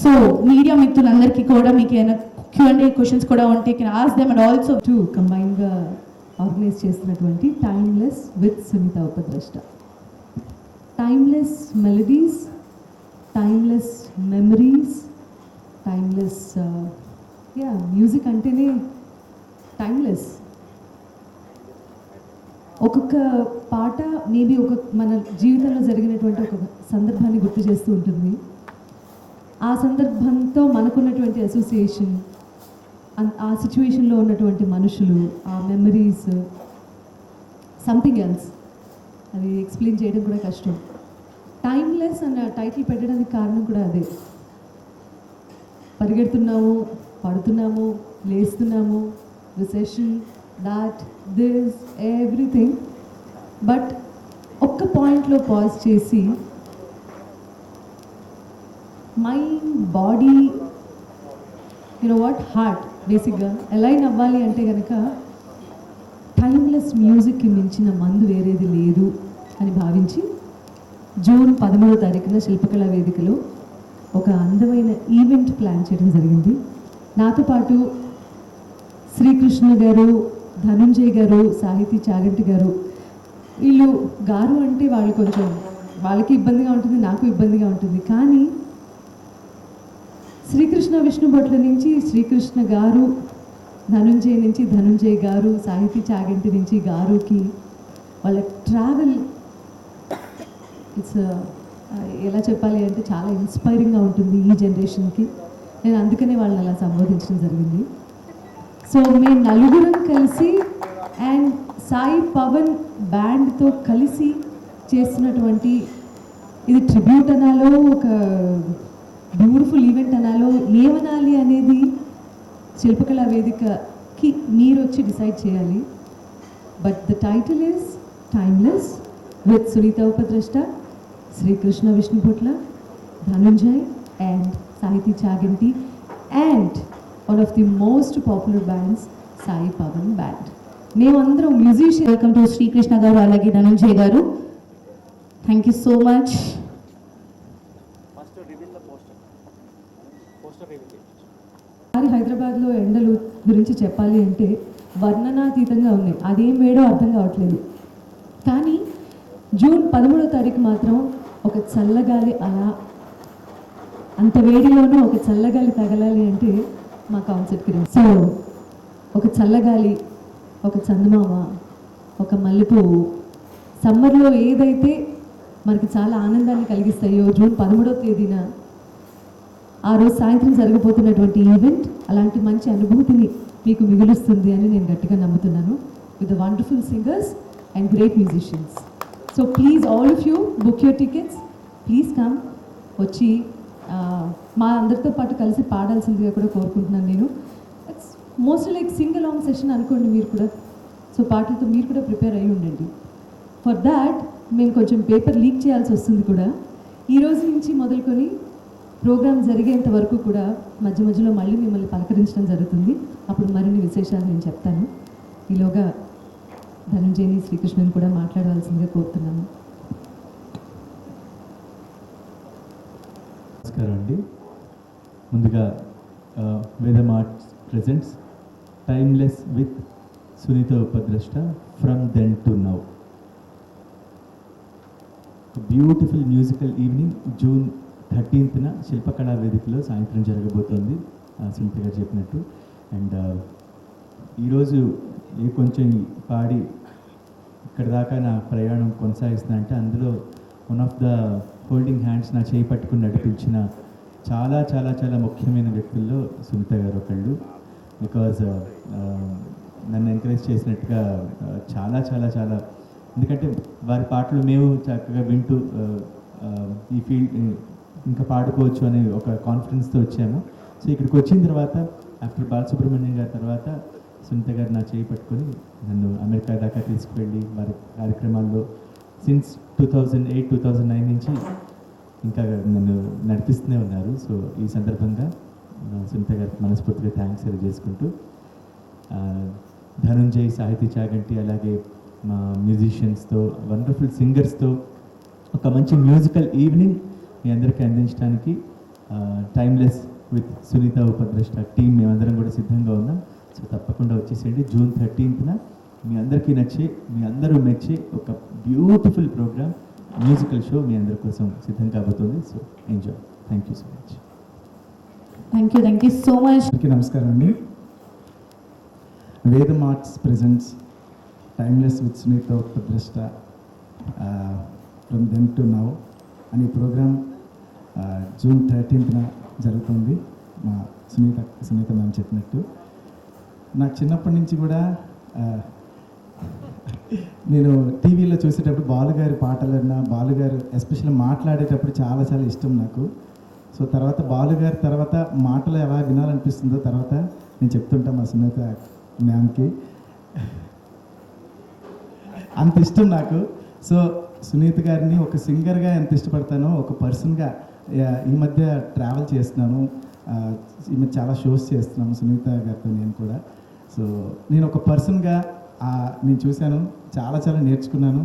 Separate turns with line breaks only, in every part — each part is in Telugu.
సో మీడియా మిత్రులందరికీ కూడా మీకు ఏమైనా Q&A క్వశ్చన్స్ కూడా ఉంటే can ask them and also
to కంబైన్గా ఆర్గనైజ్ చేస్తున్నటువంటి timeless with Sunitha Upadrashta. Timeless melodies, timeless memories, timeless music అంటేనే టైమ్లెస్. ఒక్కొక్క పాట మేబీ మన జీవితంలో జరిగినటువంటి ఒక సందర్భాన్ని గుర్తు చేస్తూ ఉంటుంది. ఆ సందర్భంతో మనకున్నటువంటి అసోసియేషన్, ఆ సిచ్యువేషన్లో ఉన్నటువంటి మనుషులు, ఆ మెమరీస్, సంథింగ్ ఎల్స్. అది ఎక్స్ప్లెయిన్ చేయడం కూడా కష్టం. టైమ్లెస్ అన్న టైటిల్ పెట్టడానికి కారణం కూడా అదే. పరిగెడుతున్నాము, పడుతున్నాము, లేస్తున్నాము, recession, that, this, everything. But ఒక్క పాయింట్లో పాజ్ చేసి మైండ్, బాడీ, హార్ట్ బేసిక్గా అలైన్ అవ్వాలి అంటే కనుక టైమ్లెస్ మ్యూజిక్కి మించిన మందు వేరేది లేదు అని భావించి జూన్ 13వ తారీఖున శిల్పకళా వేదికలో ఒక అందమైన ఈవెంట్ ప్లాన్ చేయడం జరిగింది. నాతో పాటు శ్రీకృష్ణ గారు, ధనుంజయ్ గారు, సాహితీ చాగంటి గారు. వీళ్ళు గారు అంటే వాళ్ళు కొంచెం వాళ్ళకి ఇబ్బందిగా ఉంటుంది, నాకు ఇబ్బందిగా ఉంటుంది. కానీ శ్రీకృష్ణ విష్ణు భట్ల నుంచి శ్రీకృష్ణ గారు, ధనుంజయ్ నుంచి ధనుంజయ్ గారు, సాహితీ చాగంటి నుంచి గారుకి వాళ్ళ ట్రావెల్ ఇట్స్ ఎలా చెప్పాలి అంటే చాలా ఇన్స్పైరింగ్గా ఉంటుంది ఈ జనరేషన్కి. నేను అందుకనే వాళ్ళని అలా సంబోధించడం జరిగింది. సో మేము నలుగురం కలిసి అండ్ సాయి పవన్ బ్యాండ్తో కలిసి చేస్తున్నటువంటి ఇది ట్రిబ్యూట్ అనాలో, ఒక బ్యూటిఫుల్ ఈవెంట్ అనాలో, ఏమనాలి అనేది శిల్పకళా వేదికకి మీరు వచ్చి డిసైడ్ చేయాలి. But the title is timeless with Sunitha Upadrashta, Srikrishna Vishnu Bhatla, Dhanunjay and Sahithi Chaganti and one of the most popular bands Sai Pavan band. మేమందరం musician.
Welcome to Srikrishna garu, అలాగే Dhanunjay garu. Thank you so much.
హైదరాబాద్లో ఎండలు గురించి చెప్పాలి అంటే వర్ణనాతీతంగా ఉన్నాయి. అదేం వేడో అర్థం కావట్లేదు. కానీ జూన్ 13వ తారీఖు మాత్రం ఒక చల్లగాలి, అలా అంత వేడిలోనూ ఒక చల్లగాలి తగలాలి అంటే మా కాన్సెప్ట్కి. సో ఒక చల్లగాలి, ఒక చందమామ, ఒక మల్లెపువ్వు, సమ్మర్లో ఏదైతే మనకి చాలా ఆనందాన్ని కలిగిస్తాయో జూన్ 13వ తేదీన ఆ రోజు సాయంత్రం జరగబోతున్నటువంటి ఈవెంట్ అలాంటి మంచి అనుభూతిని మీకు మిగులుస్తుంది అని నేను గట్టిగా నమ్ముతున్నాను. With the wonderful singers and great musicians. So please all of you book your tickets. Please come, వచ్చి మా అందరితో పాటు కలిసి పాడాల్సిందిగా కూడా కోరుకుంటున్నాను నేను. It's mostly like Singh along session అనుకోండి మీరు కూడా. సో పాటలతో మీరు కూడా ప్రిపేర్ అయ్యి ఉండండి. ఫర్ దాట్ మేము కొంచెం పేపర్ లీక్ చేయాల్సి వస్తుంది కూడా. ఈ రోజు నుంచి మొదలుకొని ప్రోగ్రామ్ జరిగేంత వరకు కూడా మధ్య మధ్యలో మళ్ళీ మిమ్మల్ని పలకరించడం జరుగుతుంది. అప్పుడు మరిన్ని విశేషాలు నేను చెప్తాను. ఈలోగా ధనుంజయని, శ్రీకృష్ణని కూడా మాట్లాడవలసిందిగా కోరుతున్నాను.
నమస్కారం అండి. ముందుగా Vedam arts presents timeless with Sunitha Upadrashta from then to now. Beautiful musical evening June 13న శిల్పకళా వేదికలో సాయంత్రం జరగబోతోంది, సునీత గారు చెప్పినట్టు. అండ్ ఈరోజు కొంచెం పాడి ఇక్కడ దాకా నా ప్రయాణం కొనసాగిస్తున్నా అంటే అందులో one of the holding hands, నా చేయి పట్టుకుని నడిపించిన చాలా చాలా చాలా ముఖ్యమైన వ్యక్తుల్లో సునీత గారు ఒకళ్ళు. బికాజ్ నన్ను ఎంకరేజ్ చేసినట్టుగా చాలా చాలా చాలా, ఎందుకంటే వారి పాటలు మేము చక్కగా వింటూ ఈ ఫీల్డ్ ఇంకా పాడుకోవచ్చు అనే ఒక కాన్ఫిడెన్స్తో వచ్చాము. సో ఇక్కడికి వచ్చిన తర్వాత ఆఫ్టర్ బాలసుబ్రహ్మణ్యం గారి తర్వాత సునీత గారు నా చేయి పట్టుకొని నన్ను అమెరికా దాకా తీసుకువెళ్ళి వారి కార్యక్రమాల్లో సిన్స్ 2008-2009 నుంచి ఇంకా నన్ను నడిపిస్తూనే ఉన్నారు. సో ఈ సందర్భంగా సునీత గారికి మనస్ఫూర్తిగా థ్యాంక్స్ తెలియజేసుకుంటూ, ధనుంజయ్, సాహితీ చాగంటి, అలాగే మా మ్యూజిషియన్స్తో, వండర్ఫుల్ సింగర్స్తో ఒక మంచి మ్యూజికల్ ఈవినింగ్ మీ అందరికీ అందించడానికి timeless with Sunitha Upadrashta team మేమందరం కూడా సిద్ధంగా ఉన్నాం. సో తప్పకుండా వచ్చేసేయండి. జూన్ 13th మీ అందరికీ నచ్చే, మీ అందరూ మెచ్చే ఒక బ్యూటిఫుల్ ప్రోగ్రామ్, మ్యూజికల్ షో మీ అందరి కోసం సిద్ధం కాబోతుంది. So enjoy. Thank you so much.
Thank you so much.
అందరికీ నమస్కారం అండి. Vedam arts presents timeless with Sunitha Upadrashta from then to now అనే ప్రోగ్రామ్ జూన్ 13th జరుగుతుంది. మా సునీత మ్యామ్ చెప్పినట్టు నాకు చిన్నప్పటి నుంచి కూడా నేను టీవీలో చూసేటప్పుడు బాలుగారి పాటలన్నా, బాలుగారు ఎస్పెషల్లీ మాట్లాడేటప్పుడు చాలా చాలా ఇష్టం నాకు. సో తర్వాత బాలుగారి తర్వాత మాటలు ఎలా వినాలనిపిస్తుందో తర్వాత నేను చెప్తుంటా మా సునీత మ్యామ్కి, అంత ఇష్టం నాకు. సో సునీత గారిని ఒక సింగర్గా ఎంత ఇష్టపడతానో ఒక పర్సన్గా ఈ మధ్య ట్రావెల్ చేస్తున్నాను, ఈ మధ్య చాలా షోస్ చేస్తున్నాము సునీత గారితో నేను కూడా. సో నేను ఒక పర్సన్గా నేను చూశాను, చాలా చాలా నేర్చుకున్నాను.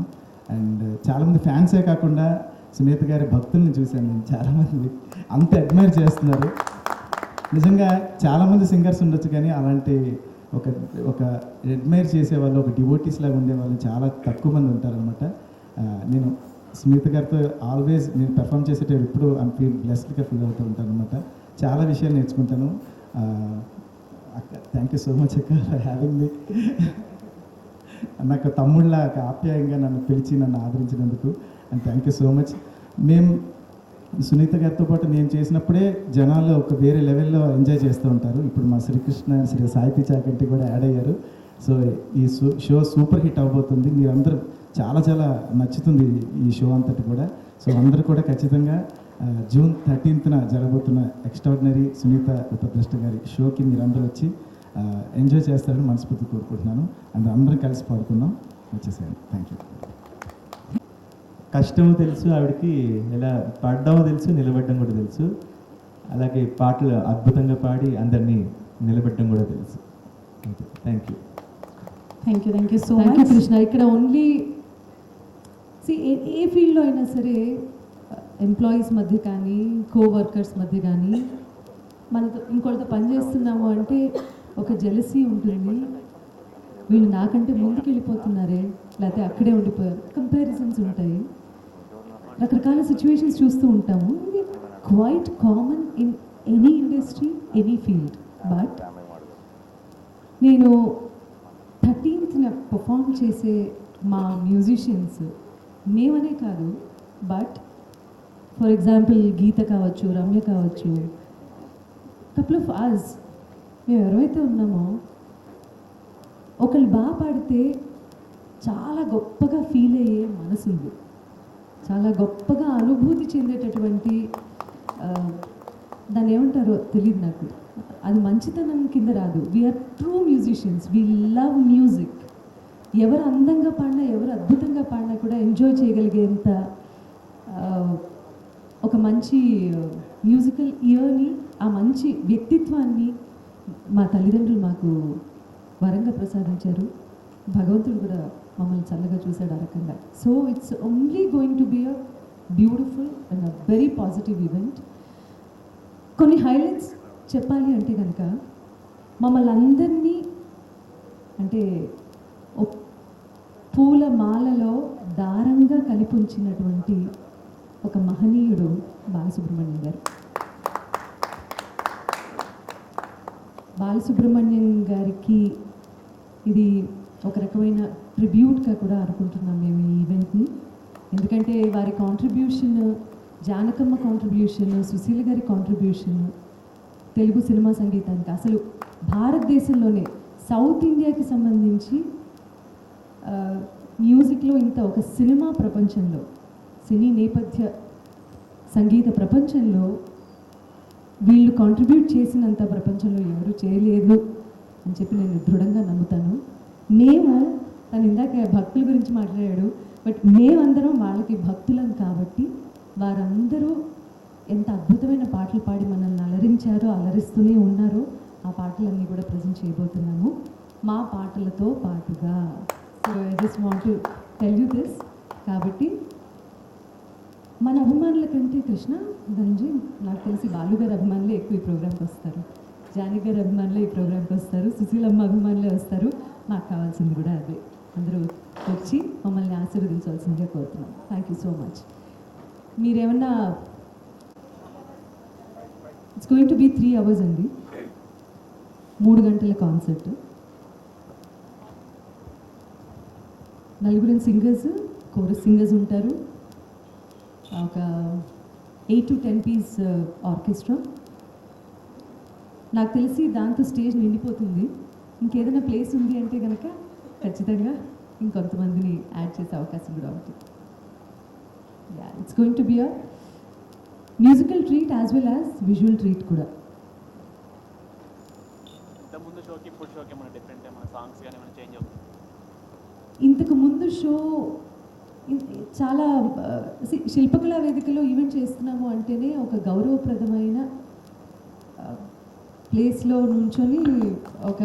అండ్ చాలామంది ఫ్యాన్సే కాకుండా సునీత గారి భక్తుల్ని చూశాను నేను, చాలామంది అంత అడ్మైర్ చేస్తున్నారు. నిజంగా చాలామంది సింగర్స్ ఉండొచ్చు కానీ అలాంటి ఒక అడ్మైర్ చేసేవాళ్ళు, ఒక డివోటీస్ లాగా ఉండేవాళ్ళు చాలా తక్కువ మంది ఉంటారనమాట. నేను సునీత గారితో ఆల్వేస్ నేను పెర్ఫామ్ చేసేటప్పుడు ఎప్పుడు బ్లెస్డ్గా ఫీల్ అవుతూ ఉంటాను అనమాట. చాలా విషయాలు నేర్చుకుంటాను. అక్క థ్యాంక్ యూ సో మచ్ అక్క ఫర్ హ్యావింగ్ మీ. నాకు తమ్ముళ్ళ ఆప్యాయంగా నన్ను పిలిచి నన్ను ఆదరించినందుకు and thank you so much. మేము సునీత గారితో పాటు నేను చేసినప్పుడే జనాలు ఒక వేరే లెవెల్లో ఎంజాయ్ చేస్తూ ఉంటారు. ఇప్పుడు మా శ్రీకృష్ణ శ్రీ సాహితీ చాకంటి కూడా యాడ్ అయ్యారు. సో ఈ షో సూపర్ హిట్ అవబోతుంది. మీరందరూ చాలా చాలా నచ్చుతుంది ఈ షో అంతటి కూడా. సో అందరూ కూడా ఖచ్చితంగా జూన్ 13th జరగబోతున్న ఎక్స్ట్రాడినరీ సునీత ఉపద్రష్ట గారి షోకి మీరందరూ వచ్చి ఎంజాయ్ చేస్తారని మనస్ఫూర్తి కోరుకుంటున్నాను. అండ్ అందరం కలిసి పాడుకుందాం. వచ్చేసేయండి. Thank you.
కష్టము తెలుసు ఆవిడకి, ఎలా పాడడం తెలుసు, నిలబడడం కూడా తెలుసు. అలాగే పాటలు అద్భుతంగా పాడి అందరినీ నిలబెట్టడం కూడా తెలుసు. Thank you.
Thank you so
thank you
much.
Krishna. ఇక్కడ ఓన్లీ ఏ ఫీల్డ్లో అయినా సరే ఎంప్లాయీస్ మధ్య కానీ, కోవర్కర్స్ మధ్య కానీ, మనతో ఇంకోటితో పనిచేస్తున్నాము అంటే ఒక జెలసీ ఉంటుంది. వీళ్ళు నాకంటే ముందుకు వెళ్ళిపోతున్నారే, లేకపోతే అక్కడే ఉండిపోయారు, కంపారిజన్స్ ఉంటాయి, రకరకాల సిచ్యువేషన్స్ చూస్తూ ఉంటాము. ఇది quite common in any industry, any field. But నేను 13th పర్ఫామ్ చేసే మా మ్యూజిషియన్స్ మేమనే కాదు, బట్ ఫర్ ఎగ్జాంపుల్ గీత కావచ్చు, రమ్య కావచ్చు, కపుల్ ఆఫ్ అస్ మేము ఎవరైతే ఉన్నామో ఒకళ్ళు బాగా పాడితే చాలా గొప్పగా ఫీల్ అయ్యే మనసు ఉంది, చాలా గొప్పగా అనుభూతి చెందేటటువంటి దాన్ని ఏమంటారో తెలియదు నాకు, అది మంచితనం కింద రాదు. We are true musicians, we love music. ఎవరు అందంగా పాడినా, ఎవరు అద్భుతంగా పాడినా కూడా ఎంజాయ్ చేయగలిగేంత ఒక మంచి మ్యూజికల్ ఇయర్ని, ఆ మంచి వ్యక్తిత్వాన్ని మా తల్లిదండ్రులు మాకు వరంగా ప్రసాదించారు. భగవంతుడు కూడా మమ్మల్ని చల్లగా చూశాడు ఆ రకంగా. So it's only going to be a beautiful and a very positive event. కొన్ని హైలైట్స్ చెప్పాలి అంటే కనుక, మమ్మల్ని అందరినీ అంటే పూల మాలలో దారంగా కనిపించినటువంటి ఒక మహనీయుడు బాలసుబ్రహ్మణ్యం గారు. బాలసుబ్రహ్మణ్యం గారికి ఇది ఒక రకమైన ట్రిబ్యూట్గా కూడా అనుకుంటున్నాం మేము ఈ ఈవెంట్ని. ఎందుకంటే వారి కాంట్రిబ్యూషన్, జానకమ్మ కాంట్రిబ్యూషన్, సుశీల గారి కాంట్రిబ్యూషన్ తెలుగు సినిమా సంగీతానికి, అసలు భారతదేశంలోనే సౌత్ ఇండియాకి సంబంధించి మ్యూజిక్లో ఇంత ఒక సినిమా ప్రపంచంలో, సినీ నేపథ్య సంగీత ప్రపంచంలో వీళ్ళు కాంట్రిబ్యూట్ చేసినంత ప్రపంచంలో ఎవరు చేయలేదు అని చెప్పి నేను దృఢంగా నమ్ముతాను. మేము, తను ఇందాక భక్తుల గురించి మాట్లాడాడు, బట్ మేమందరం వాళ్ళకి భక్తులం కాబట్టి వారందరూ ఎంత అద్భుతమైన పాటలు పాడి మనల్ని అలరించారో, అలరిస్తూనే ఉన్నారో, ఆ పాటలన్నీ కూడా ప్రజెంట్ చేయబోతున్నాము మా పాటలతో పాటుగా. So I just want to tell you this. కాబట్టి మన అభిమానుల కంటే కృష్ణ ధనంజయ్ నాకు తెలిసి బాలుగారి అభిమానులే ఎక్కువ ఈ ప్రోగ్రామ్కి వస్తారు, జానకి గారి అభిమానులే ఈ ప్రోగ్రామ్కి వస్తారు, సుశీలమ్మ అభిమానులే వస్తారు. మాకు కావాల్సింది కూడా అదే. అందరూ వచ్చి మమ్మల్ని ఆశీర్వదించవలసిందిగా కోరుతున్నాం. Thank you so much. మీరేమన్నా it's going to be 3 hours అండి, 3 గంటల కాన్సర్ట్. 4 సింగర్స్, కోరస్ సింగర్స్ ఉంటారు, ఒక 8 to 10 piece ఆర్కెస్ట్రా. నాకు తెలిసి దాంతో స్టేజ్ నిండిపోతుంది. ఇంకేదైనా ప్లేస్ ఉంది అంటే కనుక ఖచ్చితంగా ఇంకొంతమందిని యాడ్ చేసే అవకాశం కూడా ఉంటుంది. Yeah, it's going to be a musical treat as well as visual treat కూడా.
ఇంతకుముందు షోకి ఇప్పుడు షోకి ఏమైనా డిఫరెంట్, ఏమైనా సాంగ్స్ కానీ ఏమైనా చేంజ్ అవుతుంది?
ఇంతకు ముందు షో చాలా శిల్పకళా వేదికలో ఈవెంట్ చేస్తున్నాము అంటేనే ఒక గౌరవప్రదమైన ప్లేస్లో నుంచొని ఒక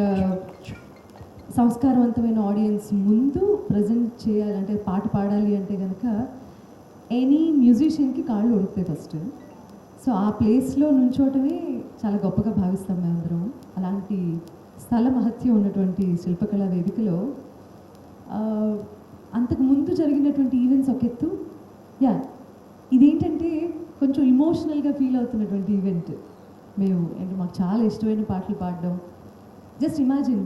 సంస్కారవంతమైన ఆడియన్స్ ముందు ప్రజెంట్ చేయాలంటే, పాట పాడాలి అంటే కనుక ఎనీ మ్యూజిషియన్కి కాళ్ళు ఉడుకుతాయి ఫస్ట్. సో ఆ ప్లేస్లో నుంచోటమే చాలా గొప్పగా భావిస్తాం మేమందరం. అలాంటి స్థల మహత్యం ఉన్నటువంటి శిల్పకళా వేదికలో అంతకు ముందు జరిగినటువంటి ఈవెంట్స్ ఒక ఎత్తు. యా, ఇదేంటంటే కొంచెం ఇమోషనల్గా ఫీల్ అవుతున్నటువంటి ఈవెంట్. మేము అంటే మాకు చాలా ఇష్టమైన పాటలు పాడడం. జస్ట్ ఇమాజిన్,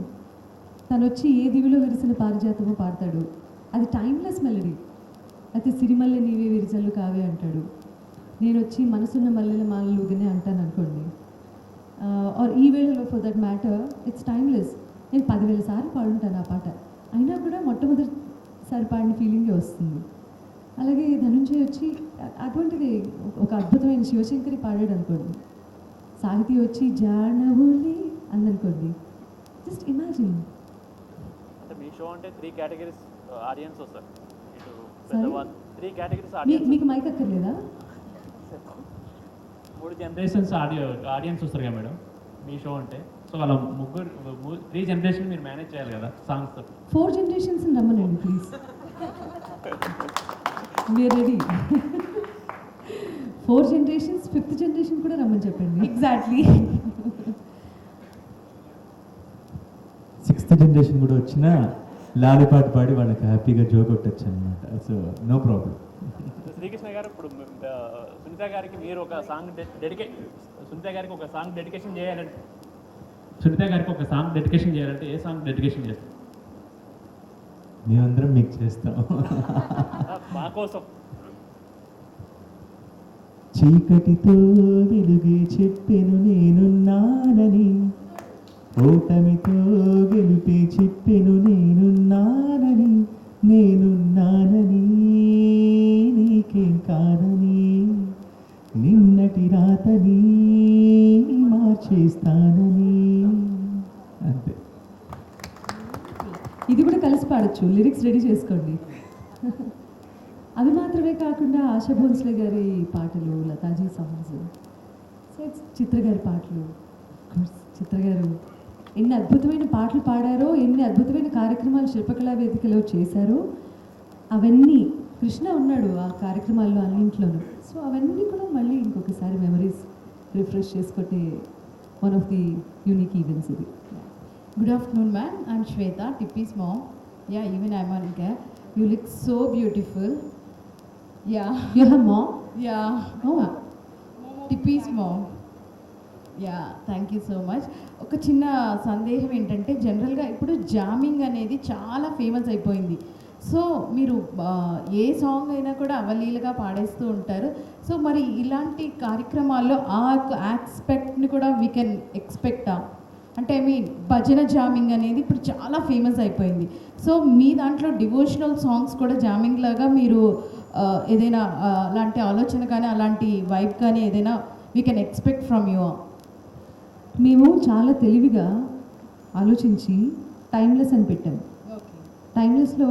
తను వచ్చి ఏ దివిలో విరిసిన పారిజాతమో పాడతాడు, అది టైమ్లెస్ మెలడీ. అయితే సిరిమల్లె నీవే విరిజల్లు కావే అంటాడు. నేను వచ్చి మనసున్న మల్లెల మాలలుగానే అంటాను అనుకోండి, ఆర్ ఈ వేళలో for that matter it's timeless. నేను 10,000 సార్లు పాడుంటాను ఆ పాట, అయినా కూడా మొట్టమొదటిసారి పాడిన ఫీలింగే వస్తుంది. అలాగే ధనుంజయ్ వచ్చి అటువంటిది ఒక అద్భుతమైన శివశంకరి పాడాడు అనుకోండి, సాహితీ వచ్చి జానవులి అందనుకోండి, జస్ట్ ఇమాజిన్.
అంటే మీ షో అంటే 3 కేటగిరీస్ ఆడియన్స్ వస్తారు, ఇటు
Sorry?
పెద్దవాళ్ళు 3 కేటగిరీస్ ఆడియన్స్,
మీకు మైక్ అక్కర్లేదా?
3 జనరేషన్స్ ఆడియన్స్ వస్తారు కదా మేడం మీ షో అంటే. సో వాళ్ళ 3 జనరేషన్ మీరు మేనేజ్ చేయాలి కదా సాంగ్స్.
4 generations రమ్మనండి please, we are ready. 4 generations, 5th generation కూడా రమ్మని చెప్పండి.
ఎగ్జాక్ట్లీ.
6th జనరేషన్ కూడా వచ్చినా లాలిపాట పాడి వాళ్ళకి హ్యాపీగా జో కొట్టచ్చు అనమాట. So no problem.
శ్రీకృష్ణ గారు, ఇప్పుడు సునీత గారికి మీరు ఒక సాంగ్ సునీత గారికి ఒక సాంగ్ డెడికేషన్ చేయాలంటే, ఏ సాంగ్ డెడికేషన్ చేస్తారు?
మేమందరం మీకు చేస్తాం.
మా కోసం.
చీకటితో వెలుగే చెప్పెను నేనున్నానని, ఓటమితో గెలుపే చెప్పెను నేనున్నానని, నేనున్నానని నీకేం కాదని, నిన్నటి రాతని మార్చేస్తానని. అంతే.
ఇది కూడా కలిసి పాడొచ్చు, లిరిక్స్ రెడీ చేసుకోండి. అవి మాత్రమే కాకుండా ఆశా భోన్స్లే గారి పాటలు, లతాజీ సాంగ్స్, చిత్ర గారి పాటలు. చిత్ర గారు ఎన్ని అద్భుతమైన పాటలు పాడారో, ఎన్ని అద్భుతమైన కార్యక్రమాలు శిల్పకళా వేదికలో చేశారో, అవన్నీ కృష్ణ ఉన్నాడు ఆ కార్యక్రమాల్లో అన్నింట్లోనూ. సో అవన్నీ కూడా మళ్ళీ ఇంకొకసారి మెమరీస్ రిఫ్రెష్ చేసుకుంటే one of the unique events ఇది.
Good afternoon, ma'am. I'm Shweta, Tippy's mom. Yeah, even I'm on care. You look so beautiful. Yeah.
You have mom?
Yeah.
Oh.
Tippy's mom. Yeah, thank you so much. ఒక చిన్న సందేహం ఏంటంటే, జనరల్గా ఇప్పుడు జామింగ్ అనేది చాలా ఫేమస్ అయిపోయింది. సో మీరు ఏ సాంగ్ అయినా కూడా అవలీలగా పాడేస్తూ ఉంటారు. సో మరి ఇలాంటి కార్యక్రమాల్లో ఆ ఆస్పెక్ట్ని కూడా వీ కెన్ ఎక్స్పెక్టా? అంటే ఐ మీన్ భజన జామింగ్ అనేది ఇప్పుడు చాలా ఫేమస్ అయిపోయింది. సో మీ దాంట్లో డివోషనల్ సాంగ్స్ కూడా జామింగ్ లాగా మీరు ఏదైనా అలాంటి ఆలోచన కానీ అలాంటి వైబ్ కానీ ఏదైనా we can expect from you?
మేము చాలా తెలివిగా ఆలోచించి టైమ్లెస్ అని పెట్టాము.
ఓకే.
టైమ్లెస్లో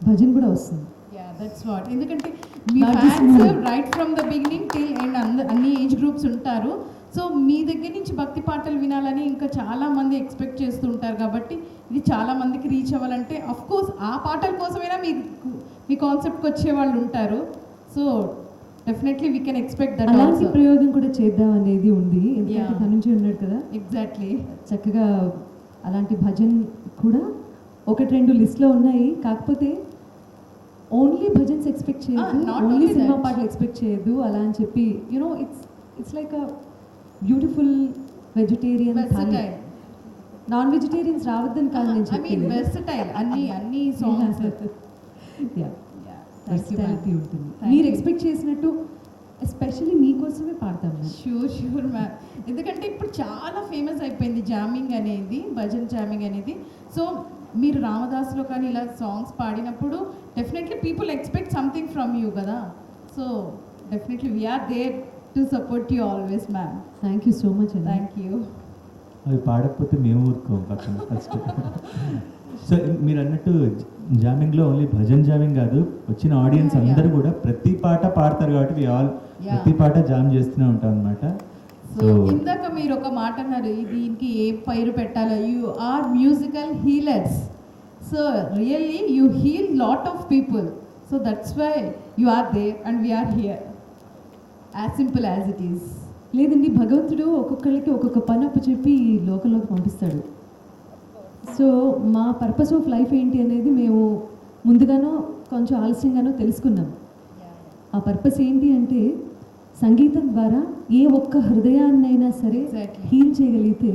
భజన్ కూడా వస్తుంది.
Yeah, that's what. ఎందుకంటే మీ
Not just
fans
me.
Right from the beginning till end అన్ని ఏజ్ గ్రూప్స్ ఉంటారు. సో మీ దగ్గర నుంచి భక్తి పాటలు వినాలని ఇంకా చాలా మంది ఎక్స్పెక్ట్ చేస్తూ ఉంటారు. కాబట్టి ఇది చాలా మందికి రీచ్ అవ్వాలంటే అఫ్ కోర్స్ ఆ పాటల కోసమైనా మీ కాన్సెప్ట్కి వచ్చే వాళ్ళు ఉంటారు. So definitely we can expect that
అలాంటి
ఆల్సో.
ప్రయోగం కూడా చేద్దాం అనేది ఉంది, ఎందుకంటే
Yeah.
ధనుంజయ్ ఉన్నాడు కదా,
ఎగ్జాక్ట్లీ.
చక్కగా అలాంటి భజన్ కూడా ఒకటి రెండు లిస్ట్లో ఉన్నాయి. కాకపోతే ఓన్లీ భజన్స్ ఎక్స్పెక్ట్ చేయొద్దు,
not
only
only
cinema
that.
పాటలు ఎక్స్పెక్ట్ చేయొద్దు అలా అని చెప్పి it's like a beautiful vegetarian thali.
Versatile.
Non vegetarians రావద్దని కాదు నేను
ఐ మీన్
చెప్పేది.
వెర్సటైల్ అన్ని సాంగ్స్.
వెర్సిటాలిటీ ఉంటుంది.
Thank
మీరు
you.
ఎక్స్పెక్ట్ చేసినట్టు ఎస్పెషల్లీ మీకోసమే పాడతాం మేము.
Sure ma'am. ఎందుకంటే ఇప్పుడు చాలా ఫేమస్ అయిపోయింది జామింగ్ అనేది, భజన్ జామింగ్ అనేది. సో మీరు రామదాస్లో కానీ ఇలా సాంగ్స్ పాడినప్పుడు definitely people expect something from you కదా. So definitely we are there to support you always ma'am.
Thank you so much అండి.
Thank you.
అవి పాడకపోతే మేము ఊరుకోం పక్కన ఫస్ట్. సో మీరు అన్నట్టు జామింగ్లో ఓన్లీ భజన్ జామింగ్ కాదు, వచ్చిన ఆడియన్స్
Yeah, yeah.
అందరూ కూడా ప్రతి పాట పాడతారు కాబట్టి we all
Yeah.
ప్రతి పాట జామ్ చేస్తూనే ఉంటాం అనమాట.
సో ఇందాక మీరు ఒక మాట అన్నారు, దీనికి ఏ పేరు పెట్టాలో. You are musical healers. So really you heal lot of people. So that's why you are there and we are here. As simple as it is.
లేదండి, భగవంతుడు ఒక్కొక్కరికి ఒక్కొక్క పని అప్పు చెప్పి ఈ లోకంలోకి పంపిస్తాడు. సో మా పర్పస్ ఆఫ్ లైఫ్ ఏంటి అనేది మేము ముందుగానో కొంచెం ఆలస్యంగానో తెలుసుకున్నాం. ఆ పర్పస్ ఏంటి అంటే సంగీతం ద్వారా ఏ ఒక్క హృదయాన్నైనా సరే
Exactly.
హీల్ చేయగలిగితే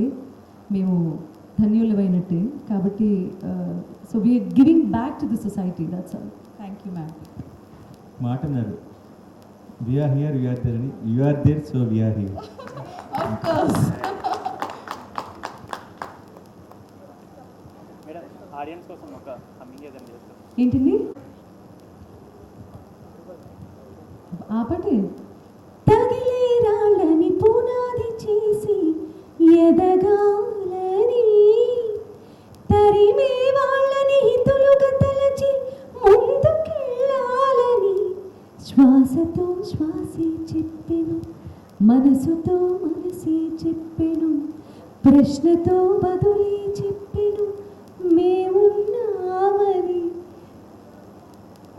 మేము ధన్యులమైనట్టే. కాబట్టి so we are giving back to the society, that's all.
Thank you ma'am.
మాట అన్నారు, వీఆర్ హియర్ వీఆర్ దేర్ అని. You are there so we are here.
Of course.
Madam audience కోసం ఒక హమ్మింగ్ ఏదైనా చేస్తారు.
ఏంటండి ఆపటి తగిలే రాళ్ళని పునాది చేసి ఎదగాలని, తరిమే వాళ్ళని హితులుగా తలచి ముందుకెళ్ళాలని, శ్వాసతో శ్వాసే చెప్పెను, మనసుతో మనసే చెప్పెను, ప్రశ్నతో బదులే చెప్పెను, మేమున్నామని.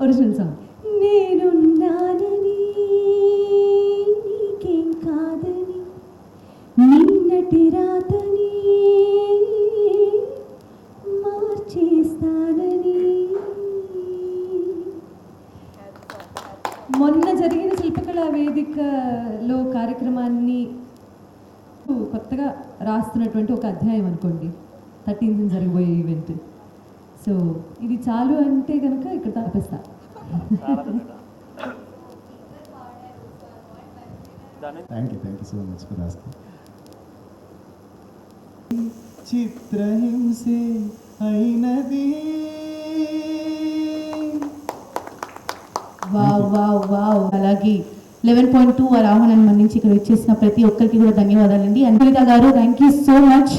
Original song. నేనున్నానని నీకేం కాదని, నిన్నటి రాతని మార్చేస్తానని. మొన్న జరిగిన శిల్పకళా వేదికలో కార్యక్రమాన్ని కొత్తగా రాస్తున్నటువంటి ఒక అధ్యాయం అనుకోండి, 13th జరగబోయే ఈవెంట్. సో ఇది చాలు అంటే కనుక ఇక్కడ తప్పిస్తా.
Thank you so much for asking. చిత్రహింసే అయినది
వావ్ వావ్ వావ్. అలాగే 11.2 ఆరోహణను మన్నించి ఇక్కడ వచ్చేసిన ప్రతి ఒక్కరికి కూడా ధన్యవాదాలండి. అన్విత గారు థ్యాంక్ యూ సో మచ్.